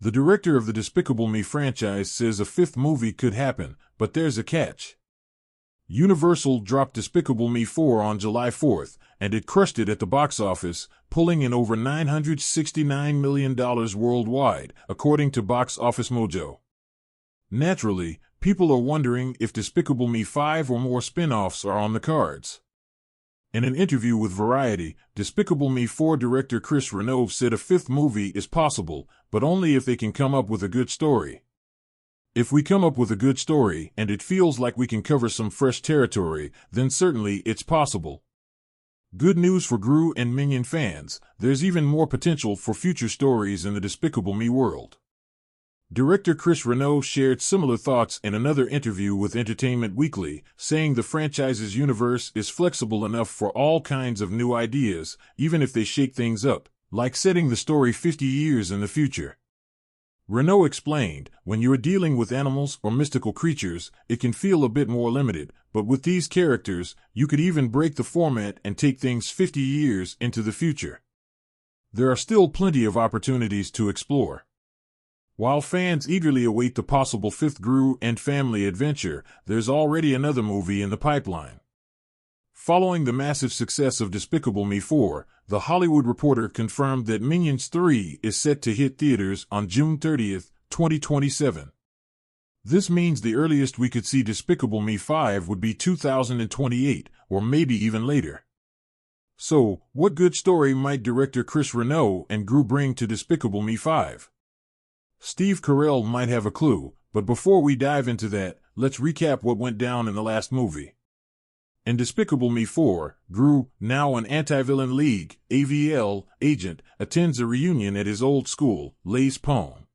The director of the Despicable Me franchise says a fifth movie could happen, but there's a catch. Universal dropped Despicable Me 4 on July 4th, and it crushed it at the box office, pulling in over $969 million worldwide, according to Box Office Mojo. Naturally, people are wondering if Despicable Me 5 or more spin-offs are on the cards. In an interview with Variety, Despicable Me 4 director Chris Renaud said a fifth movie is possible, but only if they can come up with a good story. If we come up with a good story and it feels like we can cover some fresh territory, then certainly it's possible. Good news for Gru and Minion fans, there's even more potential for future stories in the Despicable Me world. Director Chris Renaud shared similar thoughts in another interview with Entertainment Weekly, saying the franchise's universe is flexible enough for all kinds of new ideas, even if they shake things up, like setting the story 50 years in the future. Renaud explained, when you're dealing with animals or mystical creatures, it can feel a bit more limited, but with these characters, you could even break the format and take things 50 years into the future. There are still plenty of opportunities to explore. While fans eagerly await the possible fifth Gru and family adventure, there's already another movie in the pipeline. Following the massive success of Despicable Me 4, The Hollywood Reporter confirmed that Minions 3 is set to hit theaters on June 30, 2027. This means the earliest we could see Despicable Me 5 would be 2028, or maybe even later. So, what good story might director Chris Renaud and Gru bring to Despicable Me 5? Steve Carell might have a clue, but before we dive into that, let's recap what went down in the last movie. In Despicable Me 4, Gru, now an anti-villain league (AVL) agent, attends a reunion at his old school, Les Pommes.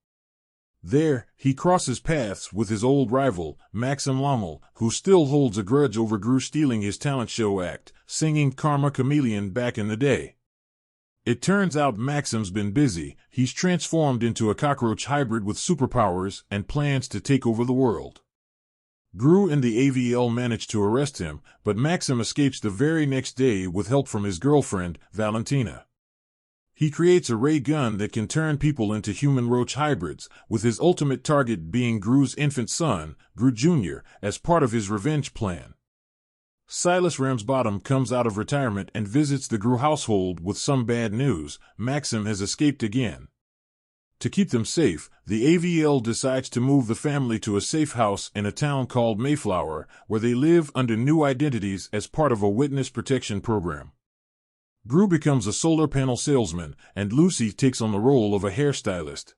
There, he crosses paths with his old rival, Maxim Lommel, who still holds a grudge over Gru stealing his talent show act, singing Karma Chameleon back in the day. It turns out Maxim's been busy. He's transformed into a cockroach hybrid with superpowers and plans to take over the world. Gru and the AVL manage to arrest him, but Maxim escapes the very next day with help from his girlfriend, Valentina. He creates a ray gun that can turn people into human roach hybrids, with his ultimate target being Gru's infant son, Gru Jr., as part of his revenge plan. Silas Ramsbottom comes out of retirement and visits the Gru household with some bad news. Maxim has escaped again. To keep them safe, the AVL decides to move the family to a safe house in a town called Mayflower, where they live under new identities as part of a witness protection program. Gru becomes a solar panel salesman, and Lucy takes on the role of a hairstylist.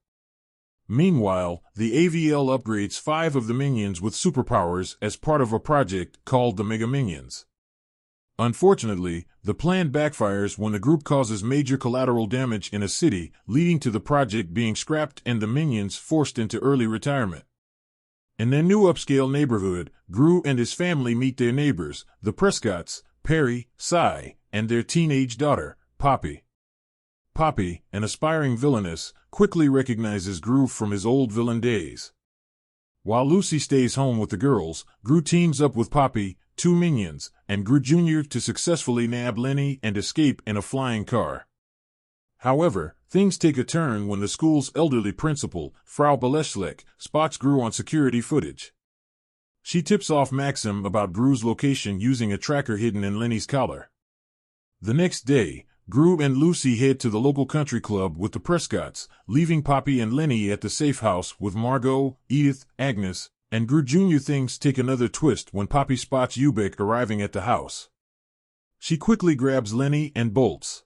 Meanwhile, the AVL upgrades 5 of the minions with superpowers as part of a project called the Mega Minions. Unfortunately, the plan backfires when the group causes major collateral damage in a city, leading to the project being scrapped and the minions forced into early retirement. In their new upscale neighborhood, Gru and his family meet their neighbors, the Prescotts, Perry, Cy, and their teenage daughter, Poppy. Poppy, an aspiring villainess, quickly recognizes Gru from his old villain days. While Lucy stays home with the girls, Gru teams up with Poppy, 2 minions, and Gru Jr. to successfully nab Lenny and escape in a flying car. However, things take a turn when the school's elderly principal, Frau Beleschleck, spots Gru on security footage. She tips off Maxim about Gru's location using a tracker hidden in Lenny's collar. The next day, Gru and Lucy head to the local country club with the Prescotts, leaving Poppy and Lenny at the safe house with Margot, Edith, Agnes, and Gru Jr. Things take another twist when Poppy spots Ubek arriving at the house. She quickly grabs Lenny and bolts.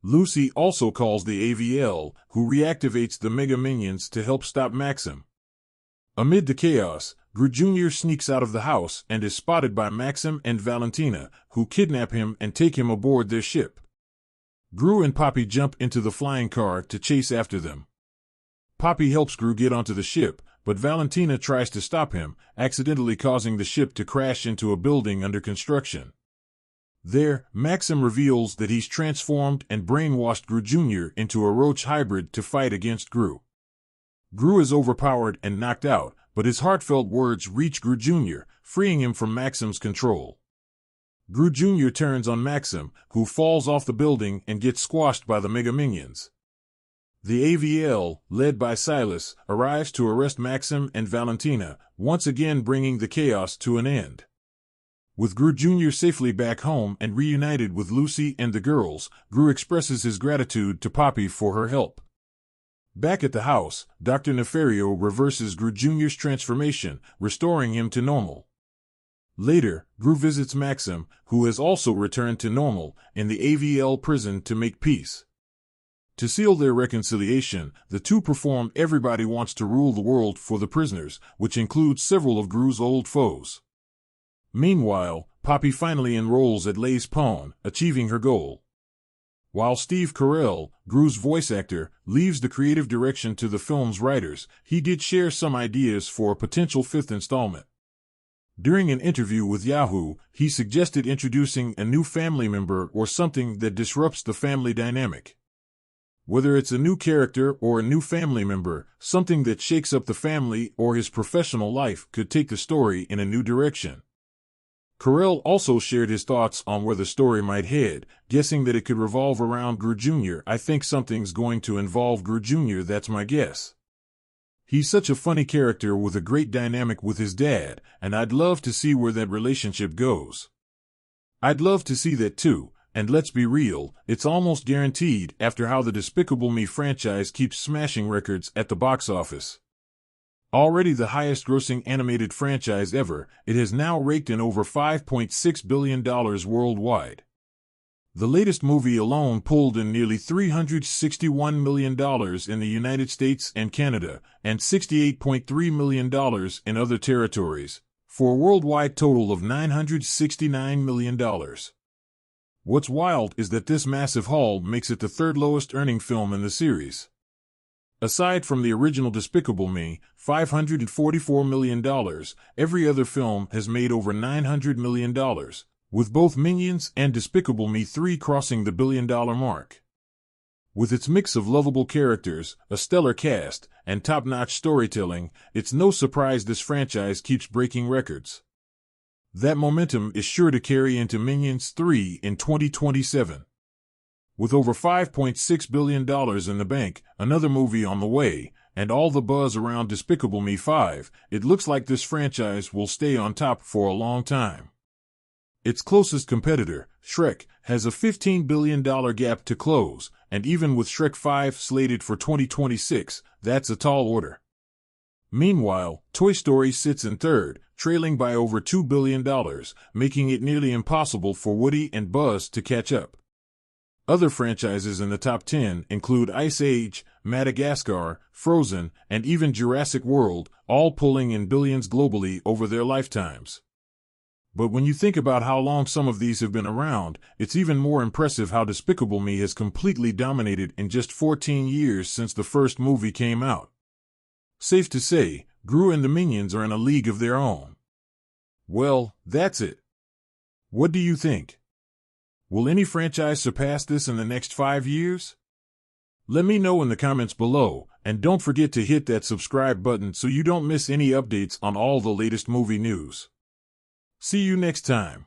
Lucy also calls the AVL, who reactivates the Mega Minions to help stop Maxim. Amid the chaos, Gru Jr. sneaks out of the house and is spotted by Maxim and Valentina, who kidnap him and take him aboard their ship. Gru and Poppy jump into the flying car to chase after them. Poppy helps Gru get onto the ship, but Valentina tries to stop him, accidentally causing the ship to crash into a building under construction. There, Maxim reveals that he's transformed and brainwashed Gru Jr. into a roach hybrid to fight against Gru. Gru is overpowered and knocked out, but his heartfelt words reach Gru Jr., freeing him from Maxim's control. Gru Jr. turns on Maxim, who falls off the building and gets squashed by the Mega Minions. The AVL, led by Silas, arrives to arrest Maxim and Valentina, once again bringing the chaos to an end. With Gru Jr. safely back home and reunited with Lucy and the girls, Gru expresses his gratitude to Poppy for her help. Back at the house, Dr. Nefario reverses Gru Jr.'s transformation, restoring him to normal. Later, Gru visits Maxim, who has also returned to normal, in the AVL prison to make peace. To seal their reconciliation, the two perform Everybody Wants to Rule the World for the prisoners, which includes several of Gru's old foes. Meanwhile, Poppy finally enrolls at Les Pawns, achieving her goal. While Steve Carell, Gru's voice actor, leaves the creative direction to the film's writers, he did share some ideas for a potential fifth installment. During an interview with Yahoo, he suggested introducing a new family member or something that disrupts the family dynamic. Whether it's a new character or a new family member, something that shakes up the family or his professional life could take the story in a new direction. Carell also shared his thoughts on where the story might head, guessing that it could revolve around Gru Jr. I think something's going to involve Gru Jr., that's my guess. He's such a funny character with a great dynamic with his dad, and I'd love to see where that relationship goes. I'd love to see that too. And let's be real, it's almost guaranteed after how the Despicable Me franchise keeps smashing records at the box office. Already the highest-grossing animated franchise ever, it has now raked in over $5.6 billion worldwide. The latest movie alone pulled in nearly $361 million in the United States and Canada, and $68.3 million in other territories, for a worldwide total of $969 million. What's wild is that this massive haul makes it the third lowest earning film in the series. Aside from the original Despicable Me, $544 million, every other film has made over $900 million, with both Minions and Despicable Me 3 crossing the billion-dollar mark. With its mix of lovable characters, a stellar cast, and top-notch storytelling, it's no surprise this franchise keeps breaking records. That momentum is sure to carry into Minions 3 in 2027. With over $5.6 billion in the bank, another movie on the way, and all the buzz around Despicable Me 5, it looks like this franchise will stay on top for a long time. Its closest competitor, Shrek, has a $15 billion gap to close, and even with Shrek 5 slated for 2026, that's a tall order. Meanwhile, Toy Story sits in third, trailing by over $2 billion, making it nearly impossible for Woody and Buzz to catch up. Other franchises in the top 10 include Ice Age, Madagascar, Frozen, and even Jurassic World, all pulling in billions globally over their lifetimes. But when you think about how long some of these have been around, it's even more impressive how Despicable Me has completely dominated in just 14 years since the first movie came out. Safe to say, Gru and the Minions are in a league of their own. Well, that's it. What do you think? Will any franchise surpass this in the next 5 years? Let me know in the comments below, and don't forget to hit that subscribe button so you don't miss any updates on all the latest movie news. See you next time.